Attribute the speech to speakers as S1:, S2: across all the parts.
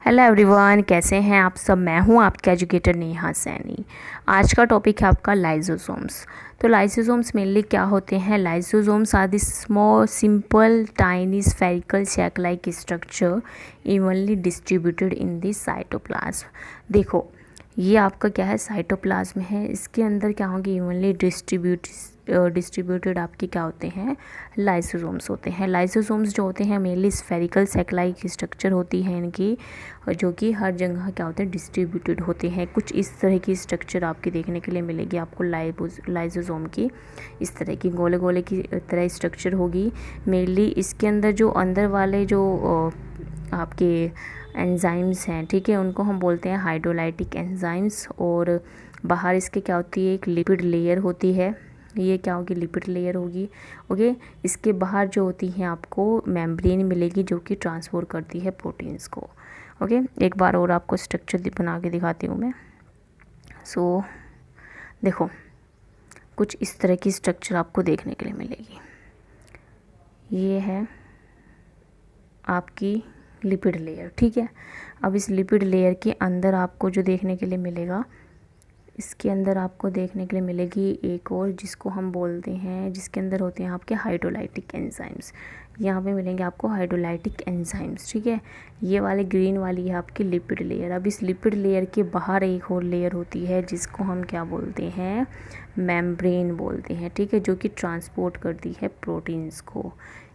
S1: Hello everyone, कैसे हैं आप सब। मैं हूं आपके एजुकेटर नेहा सैनी। आज का टॉपिक है आपका लाइसोसोम्स। तो लाइसोसोम्स मेनली क्या होते हैं। Lysosomes are the small simple tiny spherical shake like structure evenly distributed in the cytoplasm. देखो ये आपका क्या है, साइटोप्लाज्म है। इसके अंदर क्या होंगे, इवनली डिस्ट्रीब्यूटेड आपके क्या होते हैं, लाइसोसोम्स होते हैं। लाइसोसोम्स जो होते हैं मेनली स्फेरिकल सेक लाइक स्ट्रक्चर होती है इनकी, जो कि हर जगह क्या होते हैं, डिस्ट्रीब्यूटेड होते हैं। कुछ इस तरह की स्ट्रक्चर आपकी देखने के लिए मिलेगी आपको लाइसोसोम की। इस तरह की गोले गोले की तरह स्ट्रक्चर होगी मेनली। इसके अंदर जो अंदर वाले जो आपके एंजाइम्स हैं, ठीक है, उनको हम बोलते हैं हाइड्रोलाइटिक एंजाइम्स। और बाहर इसके क्या होती है, एक लिपिड लेयर होती है। ये क्या होगी, लिपिड लेयर होगी। ओके, इसके बाहर जो होती हैं आपको मेम्ब्रेन मिलेगी जो कि ट्रांसपोर्ट करती है प्रोटीन्स को। ओके, एक बार और आपको स्ट्रक्चर बना के दिखाती हूँ मैं। सो देखो कुछ इस तरह की स्ट्रक्चर आपको देखने के लिए मिलेगी। ये है आपकी लिपिड लेयर, ठीक है। अब इस लिपिड लेयर के अंदर आपको जो देखने के लिए मिलेगा, इसके अंदर आपको देखने के लिए मिलेगी एक और, जिसको हम बोलते हैं, जिसके अंदर होते हैं आपके हाइड्रोलाइटिक एंजाइम्स। यहाँ पे मिलेंगे आपको हाइड्रोलाइटिक एंजाइम्स, ठीक है। ये वाले ग्रीन वाली है आपकी लिपिड लेयर। अब इस लिपिड लेयर के बाहर एक और लेयर होती है जिसको हम क्या बोलते हैं, मेम्ब्रेन बोलते हैं, ठीक है, जो कि ट्रांसपोर्ट करती है प्रोटीन्स को।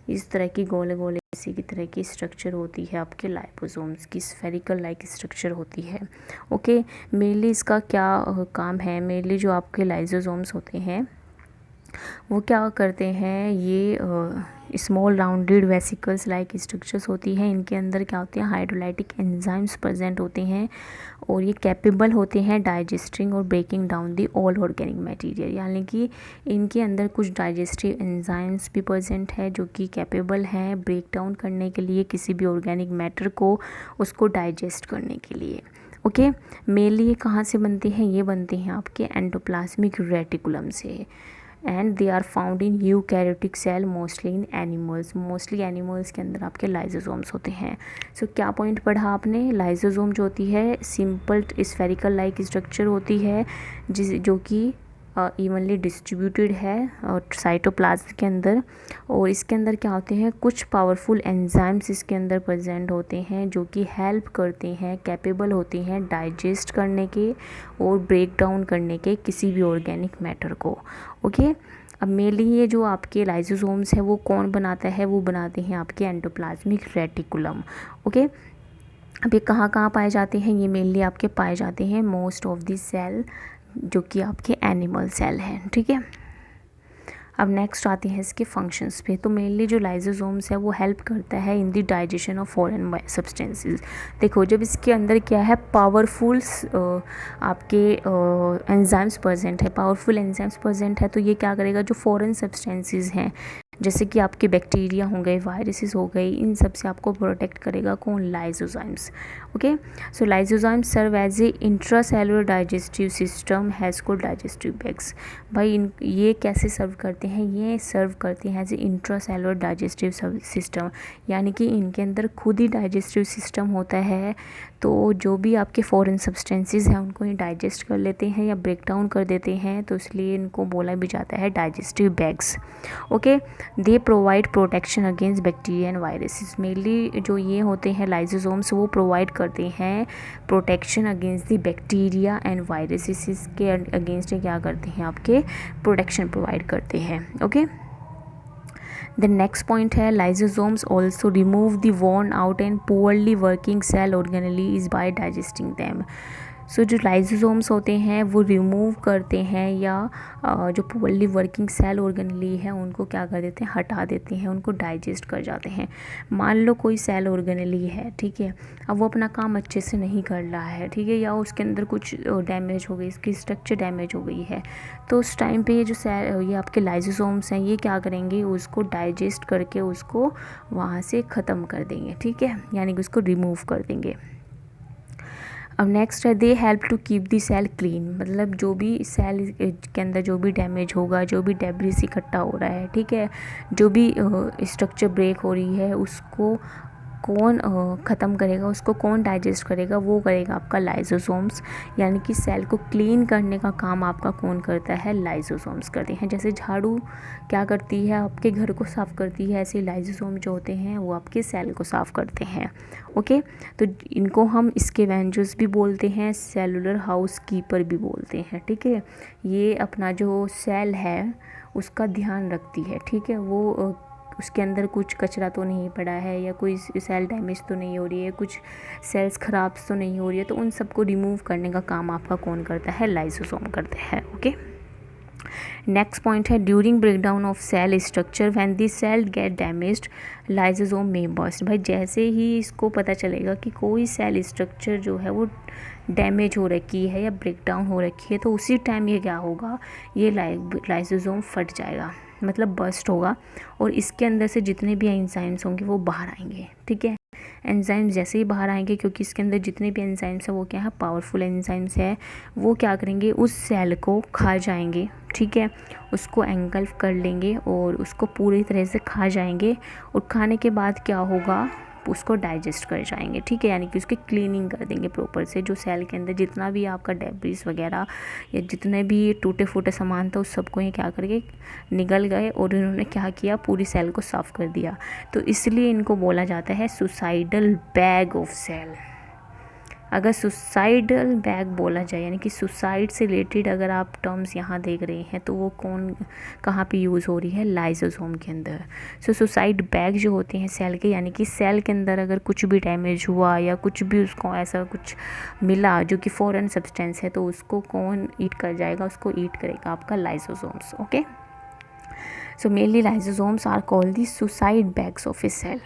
S1: इस तरह की गोले गोले इसी की तरह की स्ट्रक्चर होती है आपके लाइपोसोम्स की, स्फेरिकल लाइक स्ट्रक्चर होती है। ओके, मेनली इसका क्या काम है, मेनली जो आपके लाइसोसोम्स होते हैं वो क्या करते हैं, ये small rounded vesicles like structures होती हैं। इनके अंदर क्या होते हैं, हाइड्रोलाइटिक एंजाइम्स प्रेजेंट होते हैं और ये कैपेबल होते हैं डाइजेस्टिंग और breaking down the all organic material. यानी कि इनके अंदर कुछ डाइजेस्टिव एंजाइम्स भी प्रेजेंट है जो कि कैपेबल हैं ब्रेक डाउन करने के लिए, किसी भी ऑर्गेनिक मैटर को उसको डाइजेस्ट करने के लिए। ओके, मेनली ये कहाँ से बनते हैं, ये बनते हैं आपके एंडोप्लाज्मिक रेटिकुलम से। And they are found in eukaryotic cell mostly in animals. Mostly animals के अंदर आपके लाइसोसोम्स होते हैं। सो क्या पॉइंट पढ़ा आपने, लाइसोसोम जो होती है सिंपल स्फेरिकल लाइक स्ट्रक्चर होती है जो कि इवनली डिस्ट्रीब्यूटेड है साइटोप्लाज्म के अंदर। और इसके अंदर क्या होते हैं, कुछ पावरफुल एंजाइम्स इसके अंदर प्रेजेंट होते हैं जो कि हेल्प करते हैं, कैपेबल होते हैं डाइजेस्ट करने के और ब्रेक डाउन करने के किसी भी ऑर्गेनिक मैटर को। ओके, अब मेनली ये जो आपके लाइसोसोम्स है वो कौन बनाता है, वो बनाते हैं आपके एंडोप्लाज्मिक रेटिकुलम। ओके, अब ये कहाँ कहाँ पाए जाते हैं, ये मेनली आपके पाए जाते हैं मोस्ट ऑफ द सेल जो कि आपके एनिमल सेल हैं, ठीक है। अब नेक्स्ट आते हैं इसके फंक्शंस पे। तो मेनली जो लाइसोसोम्स है वो हेल्प करता है in the digestion of foreign substances. देखो जब इसके अंदर क्या है, पावरफुल आपके एंजाइम्स प्रेजेंट है, पावरफुल एंजाइम्स प्रेजेंट है, तो ये क्या करेगा, जो फॉरेन सब्सटेंसेस हैं जैसे कि आपके बैक्टीरिया हो गए, वायरसेस हो गए, इन सब से आपको प्रोटेक्ट करेगा कौन, lysosomes. Okay, so lysosomes serve as a intracellular digestive system has called digestive bags. भाई ये कैसे सर्व करते हैं, ये सर्व करते हैं as a intracellular digestive system, यानी कि इनके अंदर खुद ही डाइजेस्टिव सिस्टम होता है। तो जो भी आपके फॉरेन सब्सटेंसेस हैं उनको ही डाइजेस्ट कर लेते हैं या ब्रेक डाउन कर देते हैं, तो इसलिए इनको बोला भी जाता है digestive bags. Okay, they provide protection against bacteria and viruses. Mainly जो ये होते हैं लाइसोसोम्स वो प्रोवाइड करते हैं protection against the bacteria and viruses के अगेंस्ट क्या करते हैं, आपके प्रोटेक्शन प्रोवाइड करते हैं। ओके, द नेक्स्ट पॉइंट है lysosomes also remove the worn out and poorly working cell organelles by digesting them. So जो लाइसोसोम्स होते हैं वो रिमूव करते हैं या जो पुअरली वर्किंग सेल ऑर्गेनली है उनको क्या कर देते हैं, हटा देते हैं, उनको डाइजेस्ट कर जाते हैं। मान लो कोई सेल ऑर्गेनली है, ठीक है, अब वो अपना काम अच्छे से नहीं कर रहा है, ठीक है, या उसके अंदर कुछ डैमेज हो गई, इसकी स्ट्रक्चर डैमेज हो गई है, तो उस टाइम पे ये जो ये आपके लाइसोसोम्स हैं ये क्या करेंगे, उसको डाइजेस्ट करके उसको वहाँ से ख़त्म कर देंगे, ठीक है, यानी कि उसको रिमूव कर देंगे। अब नेक्स्ट है they help to keep the cell clean. मतलब जो भी सेल के अंदर जो भी डैमेज होगा, जो भी डेब्रिस इकट्ठा हो रहा है, ठीक है, जो भी स्ट्रक्चर ब्रेक हो रही है उसको कौन ख़त्म करेगा, उसको कौन डाइजेस्ट करेगा, वो करेगा आपका लाइसोसोम्स। यानी कि सेल को क्लीन करने का काम आपका कौन करता है, लाइसोसोम्स करते हैं। जैसे झाड़ू क्या करती है, आपके घर को साफ़ करती है, ऐसे लाइसोसोम जो होते हैं वो आपके सेल को साफ़ करते हैं। ओके, तो इनको हम स्कैवेंजर्स भी बोलते हैं, सेलुलर हाउस कीपर भी बोलते हैं। ठीक है, ये अपना जो सेल है उसका ध्यान रखती है। ठीक है, वो उसके अंदर कुछ कचरा तो नहीं पड़ा है, या कोई सेल डैमेज तो नहीं हो रही है, कुछ सेल्स ख़राब तो नहीं हो रही है, तो उन सबको रिमूव करने का काम आपका कौन करता है, लाइसोसोम करते हैं। ओके, नेक्स्ट पॉइंट है during breakdown of cell structure when the cell get damaged lysosome may burst. भाई जैसे ही इसको पता चलेगा कि कोई सेल स्ट्रक्चर जो है वो डैमेज हो रखी है या ब्रेकडाउन हो रखी है, तो उसी टाइम ये क्या होगा, ये लाइसोसोम फट जाएगा, मतलब बर्स्ट होगा, और इसके अंदर से जितने भी एंजाइम्स होंगे वो बाहर आएंगे। ठीक है, एंजाइम्स जैसे ही बाहर आएंगे, क्योंकि इसके अंदर जितने भी एंजाइम्स हैं वो क्या है, पावरफुल एंजाइम्स है, वो क्या करेंगे, उस सेल को खा जाएंगे। ठीक है, उसको एंगल्फ कर लेंगे और उसको पूरी तरह से खा जाएंगे, और खाने के बाद क्या होगा, उसको डाइजेस्ट कर जाएंगे। ठीक है, यानी कि उसकी क्लीनिंग कर देंगे प्रॉपर से, जो सेल के अंदर जितना भी आपका डेब्रिस वगैरह या जितने भी टूटे फूटे सामान था उस सबको ये क्या करके निगल गए, और इन्होंने क्या किया, पूरी सेल को साफ़ कर दिया। तो इसलिए इनको बोला जाता है सुसाइडल बैग ऑफ सेल। अगर सुसाइडल बैग बोला जाए, यानी कि सुसाइड से रिलेटेड अगर आप टर्म्स यहाँ देख रहे हैं, तो वो कहाँ पे यूज़ हो रही है, लाइसोसोम के अंदर। सो सुसाइड बैग जो होते हैं सेल के, यानी कि सेल के अंदर अगर कुछ भी डैमेज हुआ या कुछ भी उसको ऐसा कुछ मिला जो कि फॉरेन सब्सटेंस है, तो उसको कौन ईट कर जाएगा, उसको ईट करेगा आपका lysosomes. Okay, so mainly lysosomes are called the suicide bags of a cell.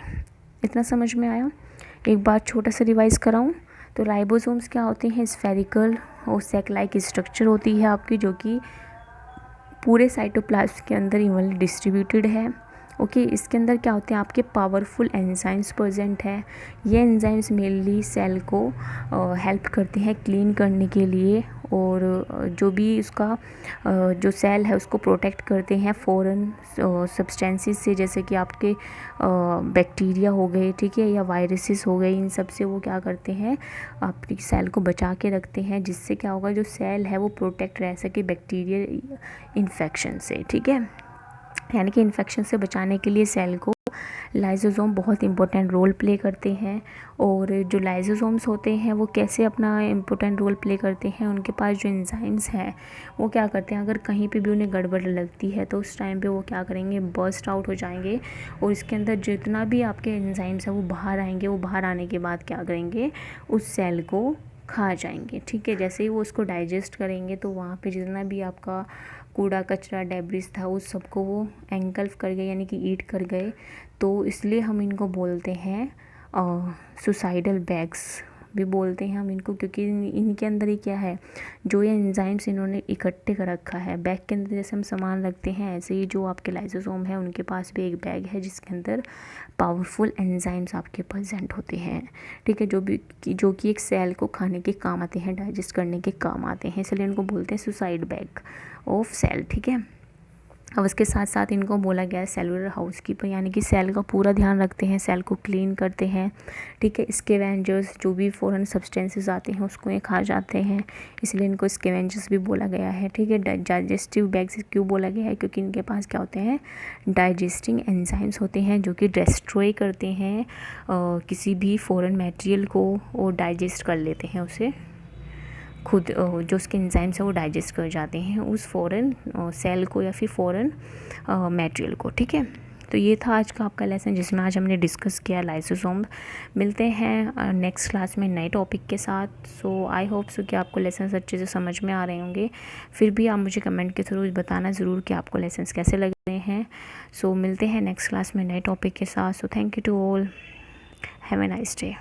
S1: इतना समझ में आया? एक बार छोटा सा रिवाइज कराऊँ तो राइबोसोम्स क्या होते हैं, स्फेरिकल और सैक लाइक स्ट्रक्चर होती है आपकी, जो कि पूरे साइटोप्लाज्म के अंदर इवनली डिस्ट्रीब्यूटेड है। ओके, इसके अंदर क्या होते हैं, आपके पावरफुल एंजाइम्स प्रेजेंट है। ये एंजाइम्स मेनली सेल को हेल्प करते हैं क्लीन करने के लिए, और जो भी उसका जो सेल है उसको प्रोटेक्ट करते हैं फॉरेन सब्सटेंसेस से, जैसे कि आपके बैक्टीरिया हो गए, ठीक है, या वायरसेस हो गए, इन सब से वो क्या करते हैं, आपकी सेल को बचा के रखते हैं, जिससे क्या होगा, जो सेल है वो प्रोटेक्ट रह सके बैक्टीरियल इन्फेक्शन से। ठीक है, यानी कि इन्फेक्शन से बचाने के लिए सेल को लाइसोसोम बहुत इंपॉर्टेंट रोल प्ले करते हैं। और जो लाइसोसोम्स होते हैं वो कैसे अपना इम्पोर्टेंट रोल प्ले करते हैं, उनके पास जो एंजाइम्स हैं वो क्या करते हैं, अगर कहीं पे भी उन्हें गड़बड़ लगती है तो उस टाइम पे वो क्या करेंगे, बर्स्ट आउट हो जाएंगे, और इसके अंदर जितना भी आपके एंजाइम्स हैं वो बाहर आएंगे। वो बाहर आने के बाद क्या करेंगे, उस सेल को खा जाएंगे। ठीक है, जैसे ही वो उसको डाइजेस्ट करेंगे तो वहाँ पे जितना भी आपका कूड़ा कचरा डेब्रिस था उस सबको वो एंगल्फ कर गए, यानी कि ईट कर गए। तो इसलिए हम इनको बोलते हैं सुसाइडल बैग्स भी बोलते हैं हम इनको, क्योंकि इनके अंदर ही क्या है, जो ये एंजाइम्स इन्होंने इकट्ठे कर रखा है। बैग के अंदर जैसे हम सामान रखते हैं, ऐसे ही जो आपके लाइसोसोम है उनके पास भी एक बैग है जिसके अंदर पावरफुल एंजाइम्स आपके प्रेजेंट होते हैं। ठीक है, जो कि एक सेल को खाने के काम आते हैं, डाइजेस्ट करने के काम आते हैं, इसलिए इनको बोलते हैं सुसाइड बैग ऑफ सेल। ठीक है, अब उसके साथ साथ इनको बोला गया है सेलुलर हाउस कीपर, यानी कि सेल का पूरा ध्यान रखते हैं, सेल को क्लीन करते हैं। ठीक है, स्कैवेंजर्स जो भी फॉरेन सब्सटेंसेस आते हैं उसको ये खा जाते हैं, इसलिए इनको स्कैवेंजर्स भी बोला गया है। ठीक है, डाइजेस्टिव बैग्स क्यों बोला गया है, क्योंकि इनके पास क्या होते हैं, डाइजेस्टिंग एंजाइम्स होते हैं जो कि डिस्ट्रॉय करते हैं किसी भी फॉरेन मटेरियल को, और डाइजेस्ट कर लेते हैं उसे खुद, जो उसके एंजाइम्स है वो डाइजेस्ट कर जाते हैं उस फॉरेन सेल को या फिर फॉरेन मटेरियल को। ठीक है, तो ये था आज का आपका लेसन जिसमें आज हमने डिस्कस किया लाइसोसोम। मिलते हैं नेक्स्ट क्लास में नए टॉपिक के साथ। सो आई होप सो कि आपको लेसन अच्छे से समझ में आ रहे होंगे। फिर भी आप मुझे कमेंट के थ्रू बताना ज़रूर कि आपको लेसन कैसे लग रहे हैं। सो मिलते हैं नेक्स्ट क्लास में नए टॉपिक के साथ। So thank you to all, have a nice day.